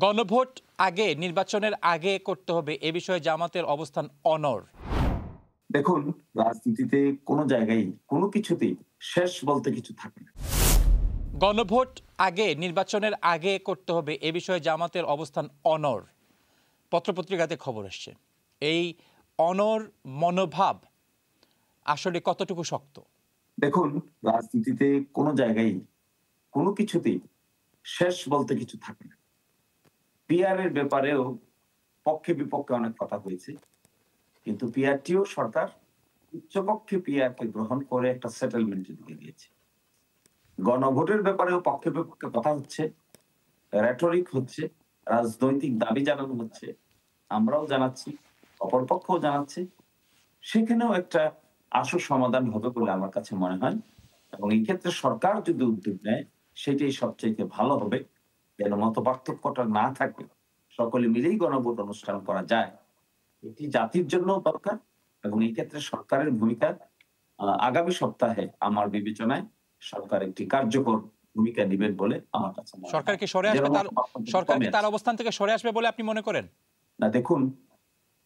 গণভোট আগে নির্বাচনের আগে করতে হবে এ বিষয়ে জামাতের অবস্থান অনড়। দেখুন, রাজনীতিতে কোনো জায়গায় কোনো কিছুতেই শেষ বলতে কিছু থাকে না। গণভোট আগে নির্বাচনের আগে করতে হবে এ বিষয়ে জামাতের অবস্থান অনড়। পত্রপত্রিকাতে খবর আসছে। এই অনড় মনোভাব আসলে কতটুকু শক্ত? দেখুন, রাজনীতিতে কোনো জায়গায় কোনো কিছুতেই শেষ বলতে কিছু থাকে না। পিআর এর ব্যাপারেও পক্ষে বিপক্ষে অনেক কথা হয়েছে, কিন্তু পিআরটিও সরকার উচ্চপক্ষে পিআর কে গ্রহণ করে একটা সেটেলমেন্টের দিকে গিয়েছে। গণভোটের ব্যাপারেও পক্ষে বিপক্ষে কথা হচ্ছে, র‍্যাটরিক হচ্ছে, রাজনৈতিক দাবি জানানো হচ্ছে। আমরাও জানাচ্ছি, অপরপক্ষও জানাচ্ছে। সেখানেও একটা আশু সমাধান হবে বলে আমার কাছে মনে হয়, এবং এই ক্ষেত্রে সরকার যদি উদ্যোগ নেয় সেটাই সবচাইতে ভালো হবে। যেন মতপার্থক্যটা না থাকে, সকলে মিলেই গণভোট অনুষ্ঠান করা যায়। এটি জাতির জন্যও দরকার, এবং এই ক্ষেত্রে সরকারের ভূমিকা আগামী সপ্তাহে আমার বিবেচনায় সরকার একটি কার্যকর ভূমিকা নিবেন বলে আমার কাছে মনে হয়। সরকার কি সরে আসবে, তার সরকার কি তার অবস্থান থেকে সরে আসবে বলে আপনি মনে করেন? না, দেখুন,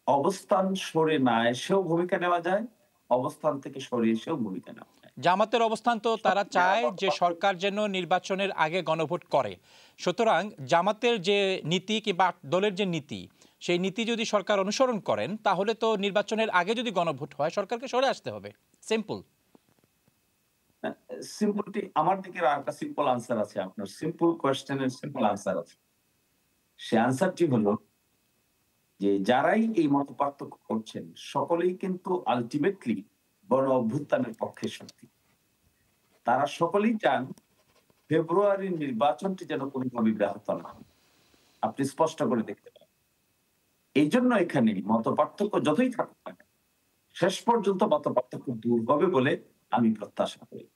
অবস্থান সরে না এসেও ভূমিকা নেওয়া যায়, অবস্থান থেকে সরে এসেও ভূমিকা নেওয়া যায়। জামাতের অবস্থান তো তারা চায় যে সরকার যেন নির্বাচনের আগে গণভোট করে। সুতরাং জামাতের যে নীতি কিংবা দলের যে নীতি, সেই নীতি যদি সরকার অনুসরণ করেন তাহলে তো নির্বাচনের আগে যদি গণভোট হয় সরকারকে সরে আসতে হবে। সিম্পল। সিম্পলটি আমার দিকে একটা সিম্পল আনসার আছে। আপনার সিম্পল কোয়েশ্চেনের সিম্পল আনসার আছে। সে আনসারটি হলো যে যারাই এই মতপার্থক্য করছেন সকলেই কিন্তু আলটিমেটলি গণ অভ্যুত্থানের পক্ষে শক্তি। তারা সকলেই চান ফেব্রুয়ারির নির্বাচনটি যেন কোনোভাবে ব্যাহত না হয়। আপনি স্পষ্ট করে দেখতে পান। এই জন্য এখানে মতপার্থক্য যতই থাকুক না কেন, শেষ পর্যন্ত মতপার্থক্য দূর হবে বলে আমি প্রত্যাশা করি।